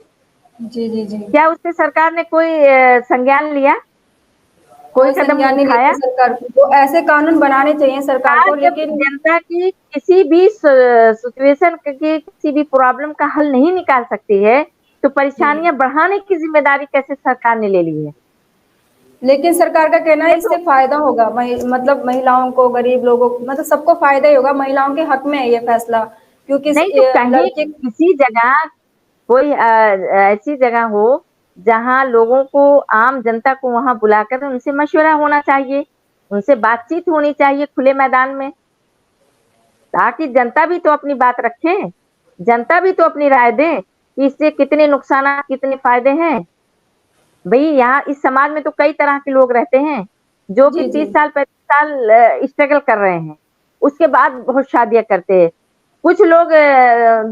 जी, जी, जी। क्या उस पे सरकार ने कोई संज्ञान लिया, कोई कोई कदम संज्ञान नहीं उठाया? लेती सरकार की, तो ऐसे कानून बनाने चाहिए सरकार सरकार को, जब लेकिन जनता की किसी भी सिचुएशन की किसी भी प्रॉब्लम का हल नहीं निकाल सकती है, तो जी। परेशानियां बढ़ाने की जिम्मेदारी कैसे सरकार ने ले ली है? लेकिन सरकार का कहना है ये तो इससे फायदा होगा, मतलब महिलाओं को, गरीब लोगों को, मतलब सबको फायदा ही होगा। महिलाओं के हक में है ये फैसला, क्योंकि नहीं, तो कहीं लड़के। किसी जगह कोई ऐसी जगह हो जहां लोगों को, आम जनता को वहां बुलाकर उनसे मशवरा होना चाहिए, उनसे बातचीत होनी चाहिए खुले मैदान में, ताकि जनता भी तो अपनी बात रखे, जनता भी तो अपनी राय दे कि इससे कितने नुकसान कितने फायदे हैं। भई यहाँ इस समाज में तो कई तरह के लोग रहते हैं, जो कि जी, जी। 30 साल 35 साल स्ट्रगल कर रहे हैं, उसके बाद बहुत शादियाँ करते हैं। कुछ लोग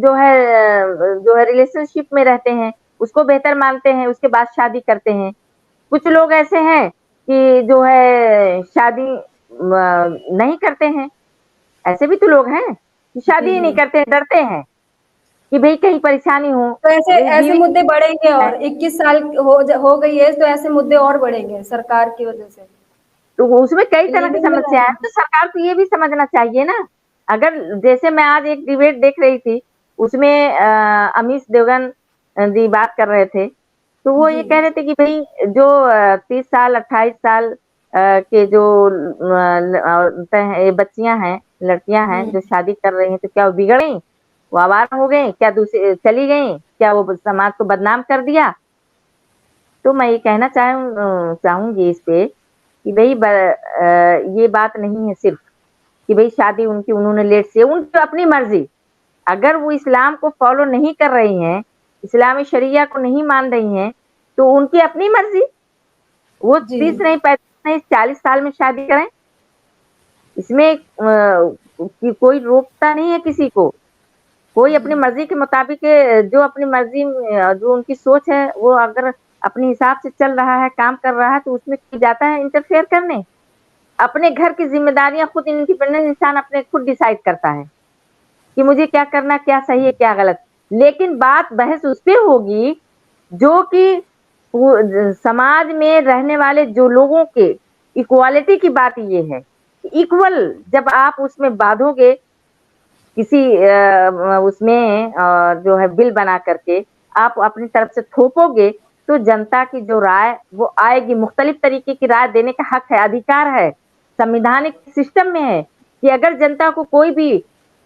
जो है रिलेशनशिप में रहते हैं, उसको बेहतर मानते हैं, उसके बाद शादी करते हैं। कुछ लोग ऐसे हैं कि जो है शादी नहीं करते हैं, ऐसे भी तो लोग हैं कि शादी जी, ही नहीं जी। करते हैं, डरते हैं कि भई कहीं परेशानी हो, तो ऐसे ऐसे बीवी मुद्दे बढ़ेंगे, है। और 21 साल हो गई है तो ऐसे मुद्दे और बढ़ेंगे सरकार की वजह से। तो उसमें कई तरह की लिविंग में समस्या है, रहेंगे। तो सरकार को ये भी समझना चाहिए ना। अगर जैसे मैं आज एक डिबेट देख रही थी, उसमें अमीश देवगन जी बात कर रहे थे, तो वो जी। ये कह रहे थे कि भाई जो 30 साल 28 साल के जो औरतें हैं, ये बच्चियां हैं, लड़कियां हैं हम्म। जो शादी कर रही हैं, तो क्या वो बिगड़ गई, वो आवारा हो गई क्या, दूसरी चली गई क्या, वो समाज को बदनाम कर दिया? तो मैं ये कहना चाहूंगी इस पे कि भई ये बात नहीं है सिर्फ कि भई शादी उनकी उन्होंने लेट से, उनकी अपनी मर्जी। अगर वो इस्लाम को फॉलो नहीं कर रही हैं, इस्लामी शरिया को नहीं मान रही हैं, तो उनकी अपनी मर्जी, वो जी। 30 नहीं 35 नहीं 40 साल में शादी करें, इसमें कोई रोकता नहीं है किसी को। कोई अपनी जी। मर्जी के मुताबिक जो अपनी मर्जी जो उनकी सोच है, वो अगर अपने हिसाब से चल रहा है, काम कर रहा है, तो उसमें कोई जाता है इंटरफेयर करने? अपने घर की जिम्मेदारियां खुद इंडिपेंडेंट इंसान अपने खुद डिसाइड करता है कि मुझे क्या करना, क्या सही है, क्या गलत। लेकिन बात बहस उस पे होगी जो कि समाज में रहने वाले जो लोगों के इक्वालिटी की बात ये है, इक्वल जब आप उसमें बांधोगे किसी उसमें जो है बिल बना करके आप अपनी तरफ से थोपोगे, तो जनता की जो राय वो आएगी, मुख्तलिफ तरीके की राय देने का हक है, अधिकार है, संविधानिक सिस्टम में है कि अगर जनता को कोई भी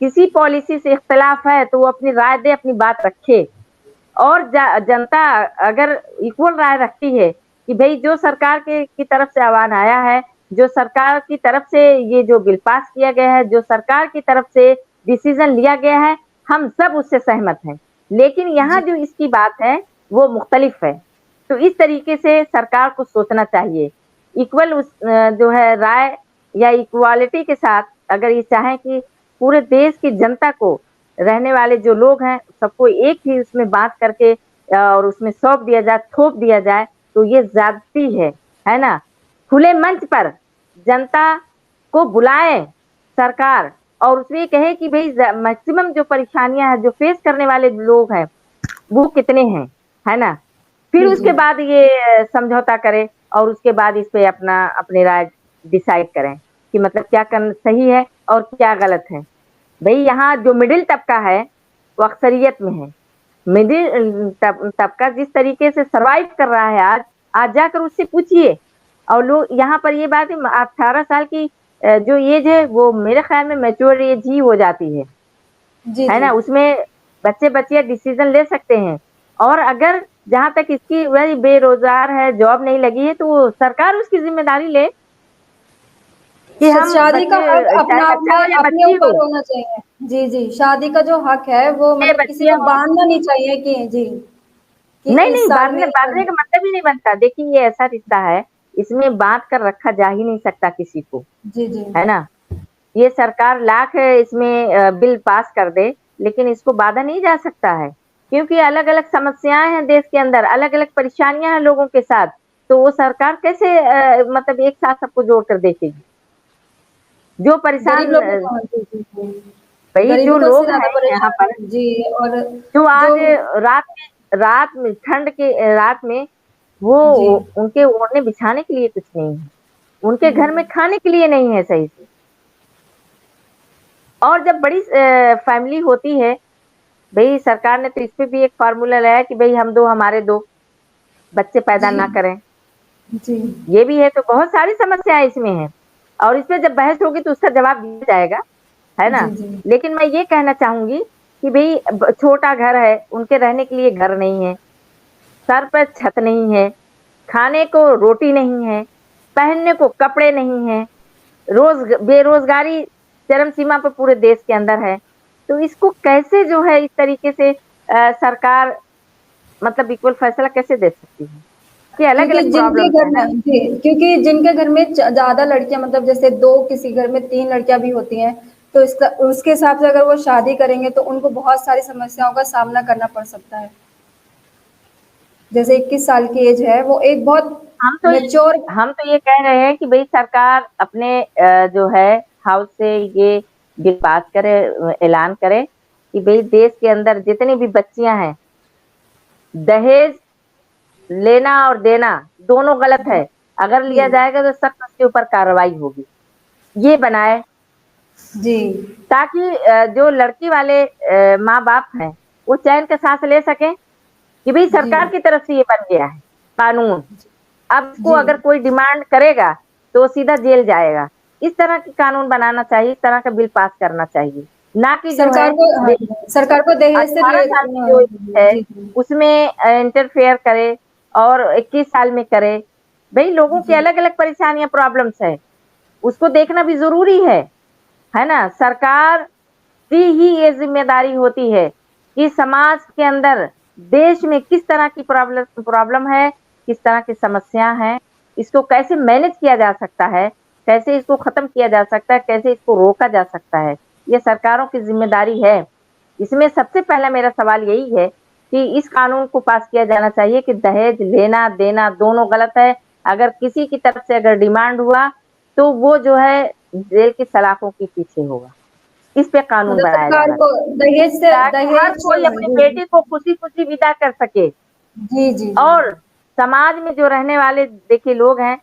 किसी पॉलिसी से इख्तिलाफ है तो वो अपनी राय दे, अपनी बात रखे। और जनता अगर इक्वल राय रखती है कि भाई जो सरकार के की तरफ से आह्वान आया है, जो सरकार की तरफ से ये जो बिल पास किया गया है, जो सरकार की तरफ से डिसीजन लिया गया है, हम सब उससे सहमत हैं, लेकिन यहाँ जी। जो इसकी बात है वो मुख्तलिफ है। तो इस तरीके से सरकार को सोचना चाहिए, इक्वल जो है राय या इक्वालिटी के साथ अगर ये चाहें कि पूरे देश की जनता को, रहने वाले जो लोग हैं, सबको एक ही उसमें बात करके और उसमें सौंप दिया जाए, थोप दिया जाए, तो ये ज्यादती है ना? खुले मंच पर जनता को बुलाए सरकार और उसमें कहे कि भाई मैक्सिमम जो परेशानियां हैं, जो फेस करने वाले लोग हैं, वो कितने हैं, है ना? फिर जी। उसके जी। बाद ये समझौता करें और उसके बाद इस पे अपना अपनी राय डिसाइड करें कि मतलब क्या करना सही है और क्या गलत है। भई यहाँ जो मिडिल तबका है, वो अक्सरियत में है। मिडिल तबका जिस तरीके से सर्वाइव कर रहा है आज, आज जाकर उससे पूछिए। और लोग यहाँ पर ये बात है, 18 साल की जो एज है, वो मेरे ख्याल में मैच्योर एज ही हो जाती है। जी है जी ना, उसमें बच्चे बच्चियां डिसीजन ले सकते हैं। और अगर जहां तक इसकी वही बेरोजगार है, जॉब नहीं लगी है, तो वो सरकार उसकी जिम्मेदारी ले कि हम शादी का हक बच्चे चाहे अपना आप बच्चा हो में या अपने बच्ची हो, ऊपर होना चाहिए। जी जी, शादी का जो हक है वो चाहे मतलब किसी को बच्चियां हो। बांधना नहीं चाहिए कि जी कि नहीं इस नहीं, साल में बांधने ही बांधने करना। का मतलब ही नहीं बनता। देखिए ये ऐसा रिश्ता है, इसमें बांध कर रखा जा ही नहीं सकता किसी को, जी जी है ना। ये सरकार लाख इसमें बिल पास कर दे, लेकिन इसको बांधा नहीं जा सकता है, क्योंकि अलग अलग समस्याएं हैं देश के अंदर, अलग अलग परेशानियां हैं लोगों के साथ। तो वो सरकार कैसे मतलब एक साथ सबको जोड़ कर देखेगी। जो गरीब परेशान लोगों को, जी जी जी, भाई गरीबी जो को उससे लोग ज्यादा हैं यहाँ पर, परेशानी जी। और जो जो आज रात में ठंड के रात में वो जी उनके ओढ़ने बिछाने के लिए कुछ नहीं है, उनके घर में हम्म, खाने के लिए नहीं है सही से। और जब बड़ी फैमिली होती है, भई सरकार ने तो इस पे भी एक फ़ॉर्मूला लाया कि भई हम 2 हमारे 2 बच्चे पैदा जी ना करें। जी ये भी है, तो बहुत सारी समस्याएँ इसमें हैं और इस पे जब बहस होगी तो उसका जवाब दिया जाएगा, है जी ना? जी लेकिन मैं ये कहना चाहूँगी कि भई छोटा घर है, उनके रहने के लिए घर नहीं है, सर पे छत नहीं है, खाने को रोटी नहीं है, पहनने को कपड़े नहीं हैं, बेरोज़गारी चरम सीमा पे पूरे देश के अंदर है। तो इसको कैसे जो है इस तरीके से सरकार मतलब इक्वल फैसला कैसे दे सकती है? कि क्योंकि अलग-अलग जिनके प्रॉब्लम्स घर है ना? में जी, क्योंकि जिनके घर में ज्यादा लड़कियां मतलब जैसे दो, किसी घर में तीन लड़कियां भी होती हैं, तो इसका उसके हिसाब से अगर वो शादी करेंगे तो उनको बहुत सारी समस्याओं का सामना करना पड़ सकता है। जैसे 21 साल की एज है, वो एक बहुत हम तो ये मेच्योर। हम तो ये कह रहे हैं कि भई सरकार अपने जो है हाउस से ये बिल पास करे, ऐलान करे कि भई देश के अंदर जितनी भी बच्चियाँ हैं, दहेज लेना और देना दोनों गलत है। अगर जी लिया जाएगा तो सख्त उसके ऊपर कार्रवाई होगी। ये बनाए जी ताकि जो लड़की वाले माँ-बाप हैं, वो चैन का साँस ले सकें कि भई जी सरकार की तरफ से ये बन गया है कानून। अब इसको जी अगर कोई डिमांड करेगा, तो वो सीधा जेल जाएगा। इस तरह के कानून बनाना चाहिए, इस तरह का बिल पास करना चाहिए। ना कि जो है सरकार को, हाँ दे जी, सरकार को दहेज से 18 साल की जो एज है, जी जी उसमें इंटरफेयर करे और 21 साल में करे। भई लोगों की जी अलग-अलग परेशानियाँ, प्रॉब्लम्स है, उसको देखना भी ज़रूरी है ना? सरकार की ही ये ज़िम्मेदारी होती है कि समाज के अंदर, देश में किस तरह की प्रॉब्लम प्रॉब्लम है, किस तरह की समस्या है, इसको कैसे मैनेज किया जा सकता है, कैसे इसको खत्म किया जा सकता है, कैसे इसको रोका जा सकता है, ये सरकारों की ज़िम्मेदारी है। इसमें सबसे पहला मेरा सवाल यही है कि इस कानून को पास किया जाना चाहिए कि दहेज लेना-देना दोनों गलत है। अगर किसी की तरफ से अगर डिमांड हुआ, तो वो जो है जेल की सलाखों के पीछे होगा। इस पे कानून मतलब बनाया सरकार जाना को चाहिए, दहेज से ताकि हर दहेज कोई अपनी जी बेटी को खुशी-खुशी विदा कर सके। जी जी जी और समाज में जो रहने वाले देखिए लोग हैं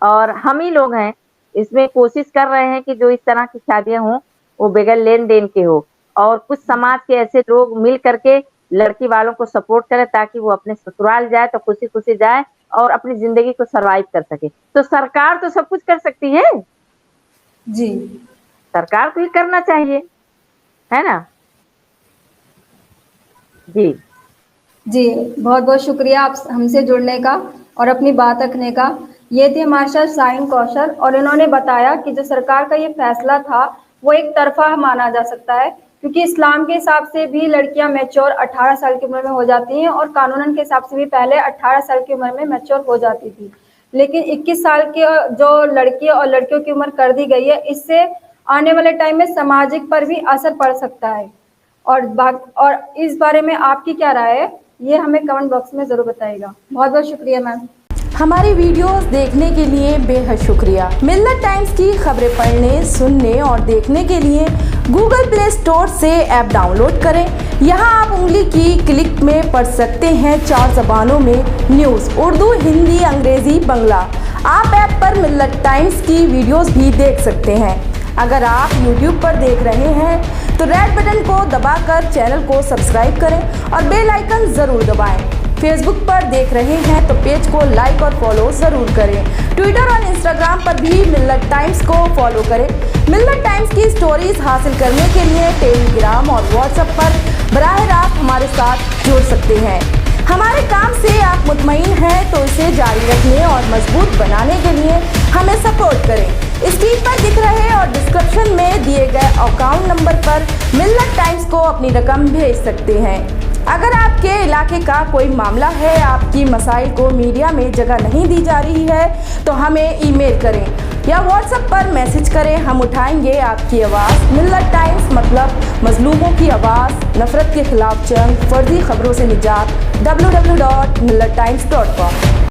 और हम ही लोग हैं, इसमें कोशिश कर रहे हैं कि जो इस तरह की शादियाँ हों, वो बगैर लेन-देन के हो और कुछ समाज के ऐसे लोग मिल करके लड़की वालों को सपोर्ट करें ताकि वो अपने ससुराल जाए तो खुशी-खुशी जाए और अपनी ज़िंदगी को सर्वाइव कर सके। तो सरकार तो सब कुछ कर सकती है, जी सरकार को ही करना चाहिए, है ना? जी। जी, बहुत-बहुत शुक्रिया आप हमसे जुड़ने का और अपनी बात रखने का। ये थे हमारे साथ शाहीन कौशल और इन्होंने बताया कि जो सरकार का ये फैसला था, वो एक तरफ़ा माना जा सकता है, क्योंकि इस्लाम के हिसाब से भी लड़कियाँ मैच्योर 18 साल की उम्र में हो जाती हैं और कानूनन के हिसाब से भी पहले 18 साल की उम्र में मैच्योर हो जाती थी। लेकिन 21 साल की जो लड़की और लड़कियों की उम्र कर दी गई है, इससे आने वाले टाइम में सामाजिक पर भी असर पड़ सकता है। और इस बारे में आपकी क्या राय है, ये हमें कमेंट बॉक्स में ज़रूर बताइएगा। बहुत बहुत शुक्रिया मैम। हमारी वीडियोस देखने के लिए बेहद शुक्रिया। मिल्लत टाइम्स की खबरें पढ़ने, सुनने और देखने के लिए गूगल प्ले स्टोर से ऐप डाउनलोड करें। यहां आप उंगली की क्लिक में पढ़ सकते हैं 4 ज़बानों में न्यूज़, उर्दू, हिंदी, अंग्रेज़ी, बांग्ला। आप ऐप पर मिल्लत टाइम्स की वीडियोस भी देख सकते हैं। अगर आप YouTube पर देख रहे हैं तो रेड बटन को दबाकर चैनल को सब्सक्राइब करें और बेल आइकन ज़रूर दबाएं। फेसबुक पर देख रहे हैं तो पेज को लाइक और फॉलो ज़रूर करें। ट्विटर और इंस्टाग्राम पर भी मिल्लत टाइम्स को फॉलो करें। मिल्लत टाइम्स की स्टोरीज हासिल करने के लिए टेलीग्राम और व्हाट्सएप पर बराह रास्त हमारे साथ जुड़ सकते हैं। हमारे काम से आप मुतमईन हैं तो इसे जारी रखने और मजबूत बनाने के लिए हमें सपोर्ट करें। स्क्रीन पर दिख रहे और डिस्क्रिप्शन में दिए गए अकाउंट नंबर पर मिल्लत टाइम्स को अपनी रकम भेज सकते हैं। अगर आपके इलाके का कोई मामला है, आपकी मसाइल को मीडिया में जगह नहीं दी जा रही है तो हमें ईमेल करें या व्हाट्सएप पर मैसेज करें, हम उठाएंगे आपकी आवाज़। मिल्लत टाइम्स मतलब मजलूमों की आवाज़, नफरत के खिलाफ जंग, फर्जी खबरों से निजात। www.millattimes.com